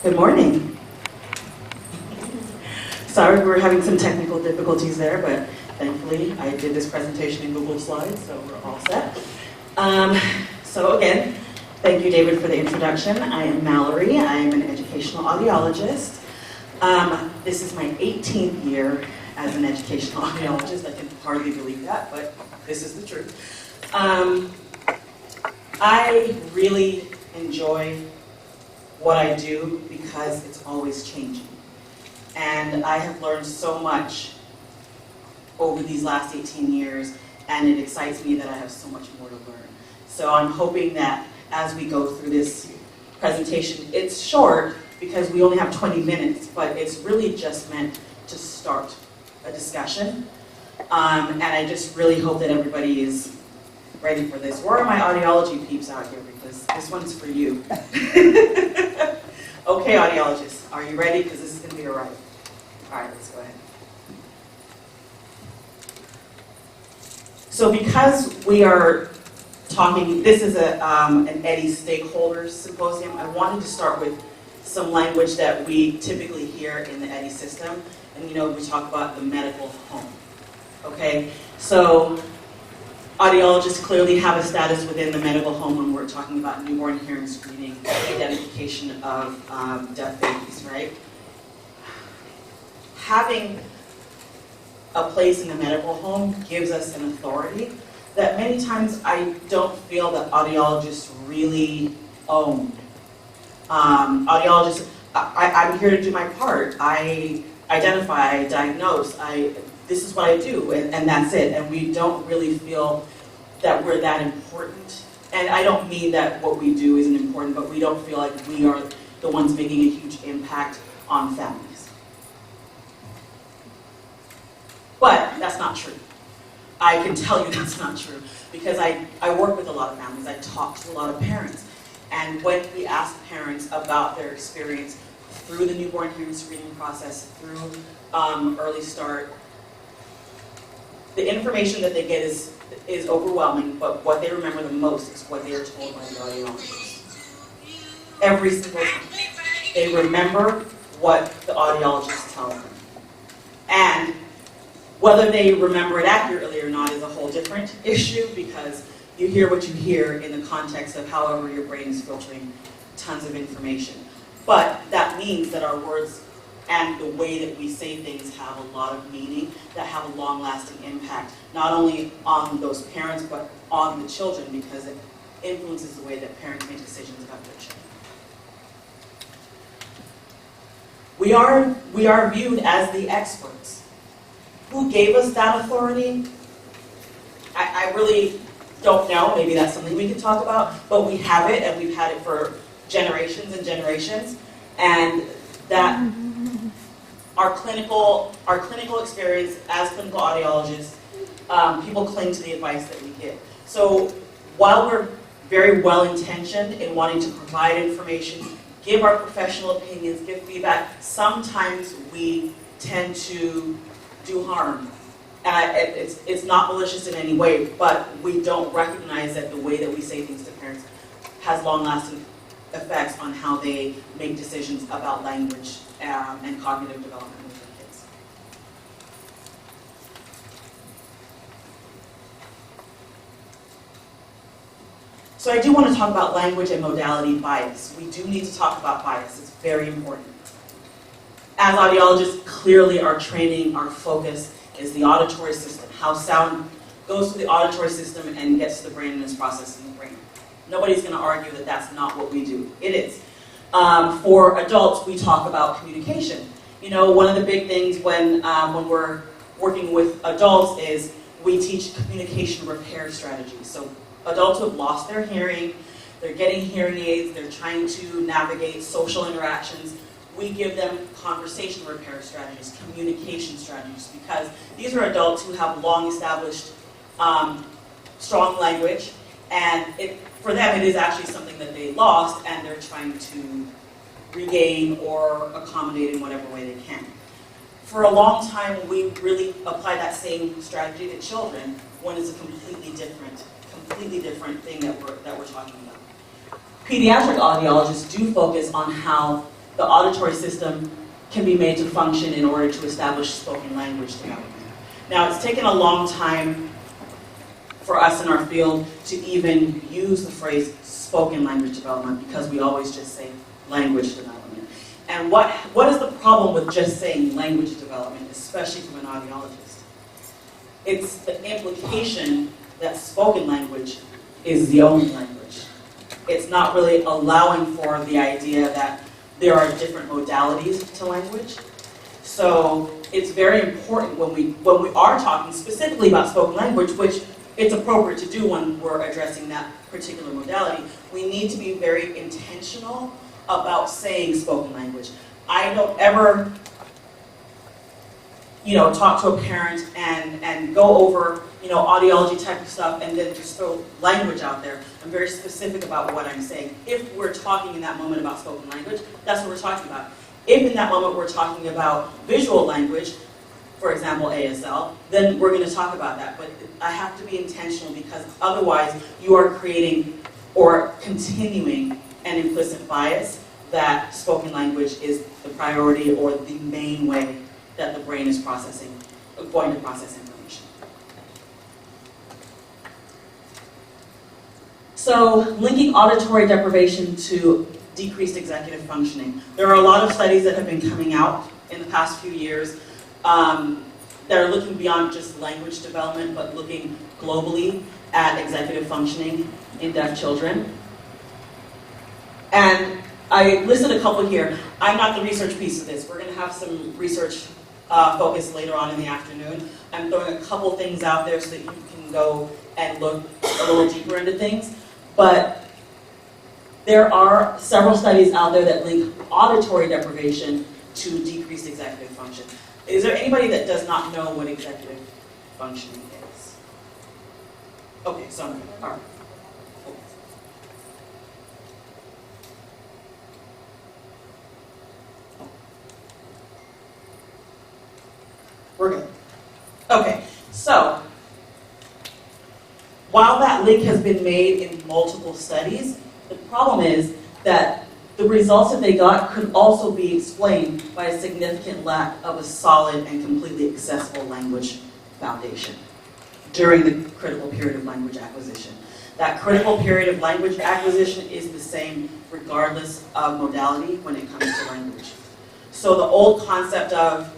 Good morning. Sorry, we're having some technical difficulties there, but thankfully I did this presentation in Google Slides, so we're all set. So again, thank you, David, for the introduction. I am Mallory. I am an educational audiologist. This is my 18th year as an educational audiologist. I can hardly believe that, but this is the truth. I really enjoy what I do because it's always changing. And I have learned so much over these last 18 years, and it excites me that I have so much more to learn. So I'm hoping that as we go through this presentation, it's short because we only have 20 minutes, but it's really just meant to start a discussion. And I just really hope that everybody is ready for this. Where are my audiology peeps out here? Because this one's for you. Okay, audiologists, are you ready? Because this is going to be a ride. All right, let's go ahead. So because we are talking, this is an EDI stakeholders symposium, I wanted to start with some language that we typically hear in the EDI system. And we talk about the medical home. Okay, so audiologists clearly have a status within the medical home when we're talking about newborn hearing screening, identification of deaf babies, right? Having a place in the medical home gives us an authority that many times I don't feel that audiologists really own. Audiologists, I'm here to do my part. I identify, I diagnose, this is what I do, and that's it. And we don't really feel that we're that important. And I don't mean that what we do isn't important, but we don't feel like we are the ones making a huge impact on families. But that's not true. I can tell you that's not true because I work with a lot of families. I talk to a lot of parents. And when we ask parents about their experience through the newborn hearing screening process, through early start, the information that they get is overwhelming, but what they remember the most is what they are told by the audiologist. Every single time. They remember what the audiologist tells them. And whether they remember it accurately or not is a whole different issue because you hear what you hear in the context of however your brain is filtering tons of information. But that means that our words and the way that we say things have a lot of meaning that have a long-lasting impact, not only on those parents, but on the children, because it influences the way that parents make decisions about their children. We are viewed as the experts. Who gave us that authority? I really don't know. Maybe that's something we could talk about, but we have it, and we've had it for generations and generations, and that our clinical experience as clinical audiologists, people cling to the advice that we give. So while we're very well-intentioned in wanting to provide information, give our professional opinions, give feedback, sometimes we tend to do harm. And it's not malicious in any way, but we don't recognize that the way that we say things to parents has long-lasting effects on how they make decisions about language and cognitive development with their kids. So I do want to talk about language and modality bias. We do need to talk about bias. It's very important. As audiologists, clearly our training, our focus is the auditory system, how sound goes through the auditory system and gets to the brain and is processed in the brain. Nobody's going to argue that that's not what we do. It is. For adults, we talk about communication. One of the big things when we're working with adults is we teach communication repair strategies. So adults who have lost their hearing, they're getting hearing aids, they're trying to navigate social interactions. We give them conversation repair strategies, communication strategies, because these are adults who have long established strong language, and for them it is actually something that they lost and they're trying to regain or accommodate in whatever way they can. For a long time we really applied that same strategy to children when it's a completely different thing that we're talking about. Pediatric audiologists do focus on how the auditory system can be made to function in order to establish spoken language development. Now, it's taken a long time for us in our field to even use the phrase spoken language development, because we always just say language development. And what is the problem with just saying language development, especially from an audiologist? It's the implication that spoken language is the only language. It's not really allowing for the idea that there are different modalities to language. So it's very important when we are talking specifically about spoken language, which it's appropriate to do when we're addressing that particular modality, we need to be very intentional about saying spoken language. I don't ever, talk to a parent and go over, audiology type of stuff and then just throw language out there. I'm very specific about what I'm saying. If we're talking in that moment about spoken language, that's what we're talking about. If in that moment we're talking about visual language, for example, ASL, then we're going to talk about that. But I have to be intentional, because otherwise you are creating or continuing an implicit bias that spoken language is the priority or the main way that the brain is going to process information. So, linking auditory deprivation to decreased executive functioning. There are a lot of studies that have been coming out in the past few years that are looking beyond just language development, but looking globally at executive functioning in deaf children. And I listed a couple here. I'm not the research piece of this. We're going to have some research focus later on in the afternoon. I'm throwing a couple things out there so that you can go and look a little deeper into things. But there are several studies out there that link auditory deprivation to decreased executive function. Is there anybody that does not know what executive functioning is? Okay, so all right. We're good. Okay, so while that link has been made in multiple studies, the problem is that the results that they got could also be explained by a significant lack of a solid and completely accessible language foundation during the critical period of language acquisition. That critical period of language acquisition is the same regardless of modality when it comes to language. So the old concept of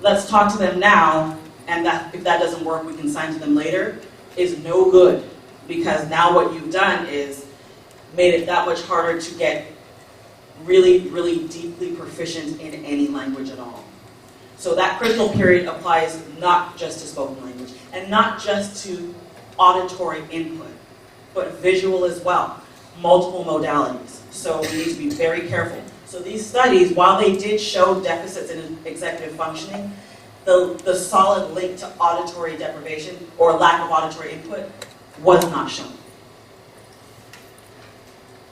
let's talk to them now, and that if that doesn't work, we can sign to them later, is no good, because now what you've done is made it that much harder to get really, really deeply proficient in any language at all. So that critical period applies not just to spoken language, and not just to auditory input, but visual as well, multiple modalities. So we need to be very careful. So these studies, while they did show deficits in executive functioning, the solid link to auditory deprivation or lack of auditory input was not shown.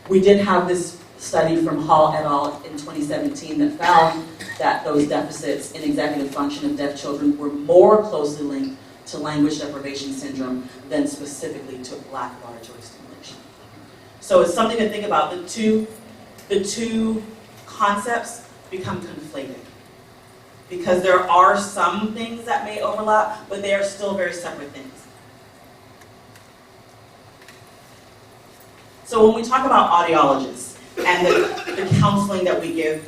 We did have this study from Hall et al. In 2017 that found that those deficits in executive function of deaf children were more closely linked to language deprivation syndrome than specifically to lack of auditory stimulation. So it's something to think about. The two concepts become conflated, because there are some things that may overlap, but they are still very separate things. So when we talk about audiologists and the counseling that we give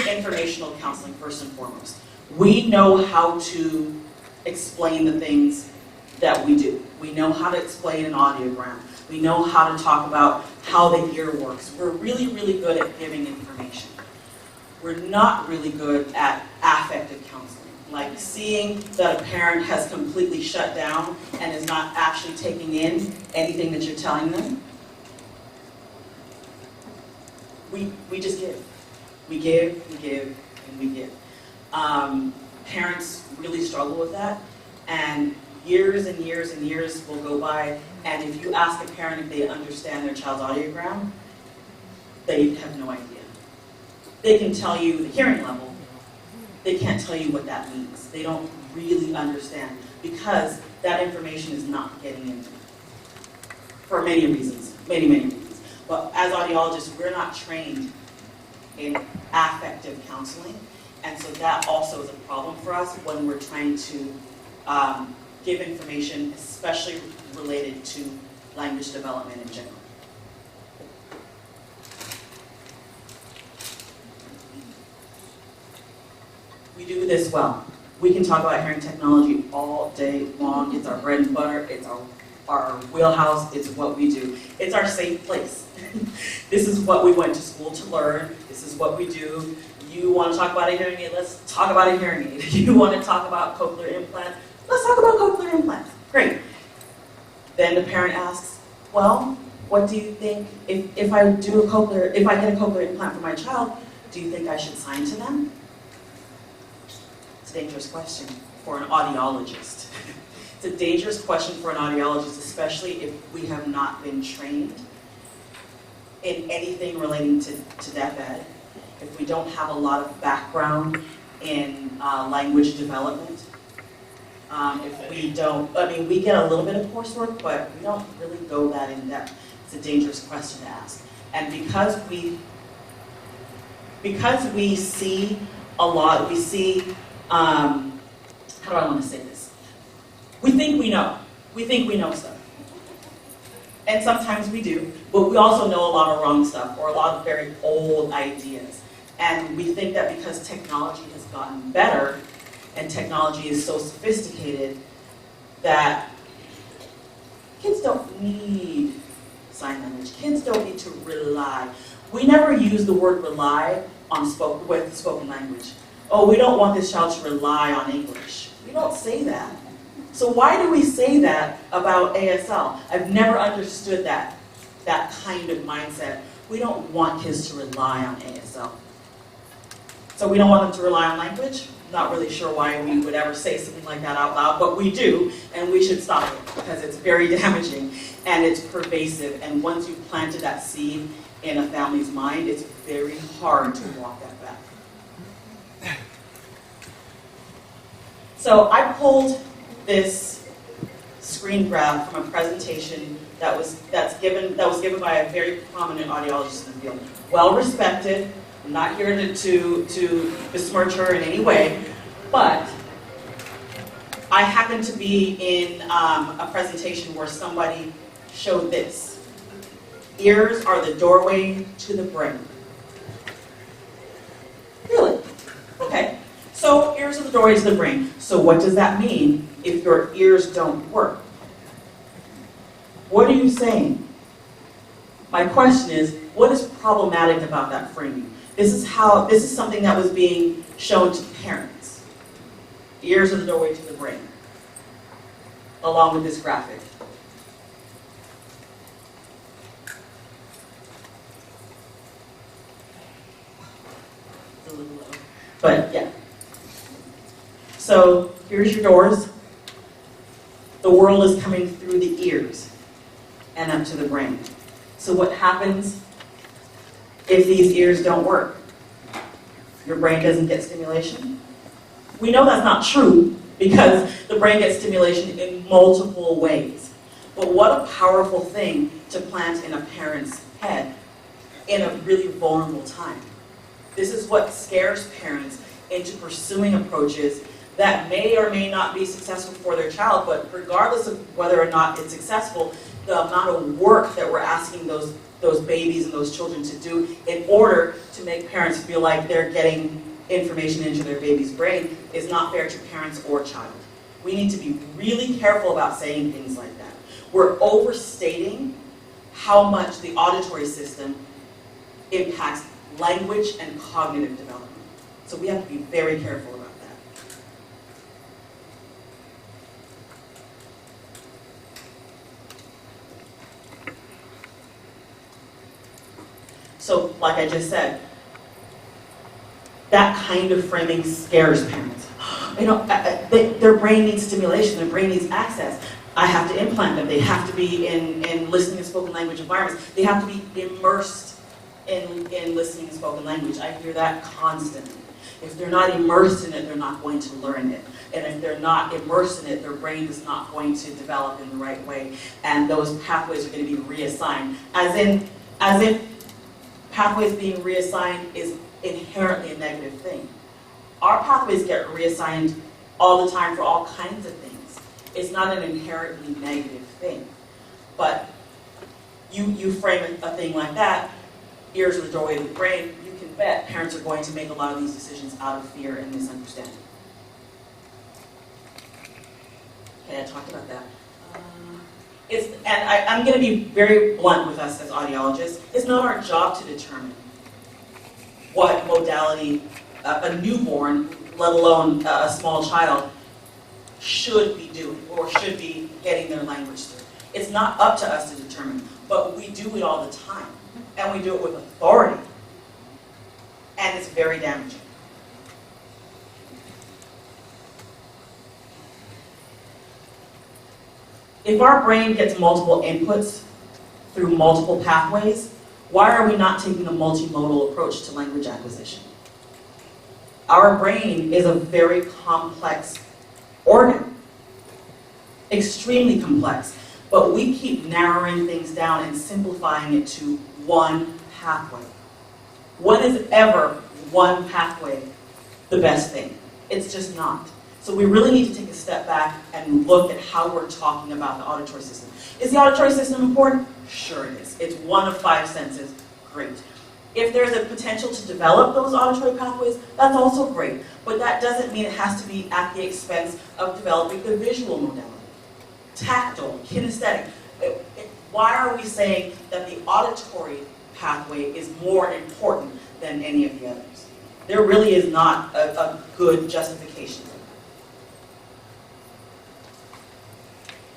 informational counseling first and foremost. We know how to explain the things that we do. We know how to explain an audiogram. We know how to talk about how the ear works. We're really, really good at giving information. We're not really good at affective counseling, like seeing that a parent has completely shut down and is not actually taking in anything that you're telling them. We just give. We give, and we give. Parents really struggle with that, and years and years and years will go by, and if you ask a parent if they understand their child's audiogram, they have no idea. They can tell you the hearing level. They can't tell you what that means. They don't really understand, because that information is not getting in there. For many reasons, many reasons. But as audiologists, we're not trained in affective counseling. And so that also is a problem for us when we're trying to give information, especially related to language development in general. We do this well. We can talk about hearing technology all day long. It's our bread and butter. It's our wheelhouse. It's what we do. It's our safe place. This is what we went to school to learn. This is what we do. You want to talk about a hearing aid? Let's talk about a hearing aid. You want to talk about cochlear implants? Let's talk about cochlear implants. Great. Then the parent asks, well, what do you think if I get a cochlear implant for my child, do you think I should sign to them? It's a dangerous question for an audiologist. It's a dangerous question for an audiologist, especially if we have not been trained in anything relating to deaf ed, if we don't have a lot of background in language development. If we don't, I mean, we get a little bit of coursework, but we don't really go that in depth. It's a dangerous question to ask. And because we see a lot, we see, how do I want to say this? We think we know. We think we know stuff. And sometimes we do, but we also know a lot of wrong stuff or a lot of very old ideas. And we think that because technology has gotten better, and technology is so sophisticated that kids don't need sign language. Kids don't need to rely. We never use the word rely with spoken language. Oh, we don't want this child to rely on English. We don't say that. So why do we say that about ASL? I've never understood that kind of mindset. We don't want kids to rely on ASL. So we don't want them to rely on language? Not really sure why we would ever say something like that out loud, but we do, and we should stop it because it's very damaging and it's pervasive. And once you've planted that seed in a family's mind, it's very hard to walk that back. So I pulled this screen grab from a presentation that was given by a very prominent audiologist in the field, well respected. I'm not here to besmirch her in any way, but I happened to be in a presentation where somebody showed this. Ears are the doorway to the brain. Really? Okay. So ears are the doorway to the brain. So what does that mean if your ears don't work? What are you saying? My question is, what is problematic about that framing? This is something that was being shown to parents. Ears are the doorway to the brain, along with this graphic. It's a little low, but yeah. So here's your doors. The world is coming through the ears and up to the brain. So what happens if these ears don't work? Your brain doesn't get stimulation? We know that's not true because the brain gets stimulation in multiple ways. But what a powerful thing to plant in a parent's head in a really vulnerable time. This is what scares parents into pursuing approaches that may or may not be successful for their child, but regardless of whether or not it's successful, the amount of work that we're asking those babies and those children to do in order to make parents feel like they're getting information into their baby's brain is not fair to parents or child. We need to be really careful about saying things like that. We're overstating how much the auditory system impacts language and cognitive development. So we have to be very careful about that. So, like I just said, that kind of framing scares parents. You know, their brain needs stimulation, their brain needs access. I have to implant them. They have to be in listening and spoken language environments. They have to be immersed in listening and spoken language. I hear that constantly. If they're not immersed in it, they're not going to learn it. And if they're not immersed in it, their brain is not going to develop in the right way. And those pathways are going to be reassigned. As if pathways being reassigned is inherently a negative thing. Our pathways get reassigned all the time for all kinds of things. It's not an inherently negative thing. But you frame a thing like that, ears are the doorway to the brain, you can bet parents are going to make a lot of these decisions out of fear and misunderstanding. Okay, I talked about that. I'm going to be very blunt with us as audiologists. It's not our job to determine what modality a newborn, let alone a small child, should be doing or should be getting their language through. It's not up to us to determine, but we do it all the time, and we do it with authority, and it's very damaging. If our brain gets multiple inputs through multiple pathways, why are we not taking a multimodal approach to language acquisition? Our brain is a very complex organ, extremely complex, but we keep narrowing things down and simplifying it to one pathway. When is ever one pathway the best thing? It's just not. So we really need to take a step back and look at how we're talking about the auditory system. Is the auditory system important? Sure it is. It's one of 5 senses. Great. If there's a potential to develop those auditory pathways, that's also great. But that doesn't mean it has to be at the expense of developing the visual modality. Tactile, kinesthetic. Why are we saying that the auditory pathway is more important than any of the others? There really is not a good justification.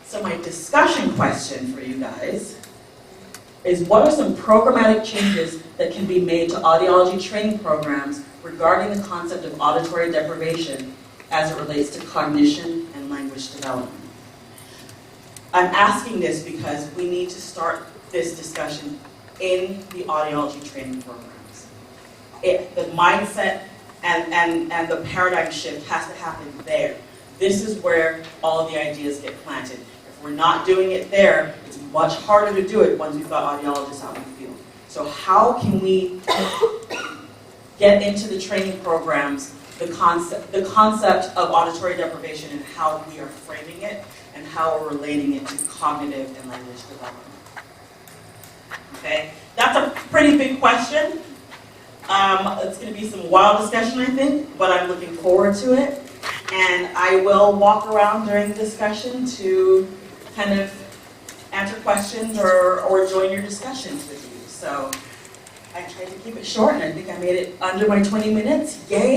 So my discussion question for you guys is, what are some programmatic changes that can be made to audiology training programs regarding the concept of auditory deprivation as it relates to cognition and language development? I'm asking this because we need to start this discussion in the audiology training programs. The mindset and the paradigm shift has to happen there. This is where all the ideas get planted. If we're not doing it there, it's much harder to do it once we've got audiologists out in the field. So how can we get into the training programs the concept of auditory deprivation and how we are framing it and how we're relating it to cognitive and language development? Okay, that's a pretty big question. It's going to be some wild discussion, I think, but I'm looking forward to it. And I will walk around during the discussion to kind of answer questions or join your discussions with you. So I tried to keep it short, and I think I made it under my 20 minutes. Yay!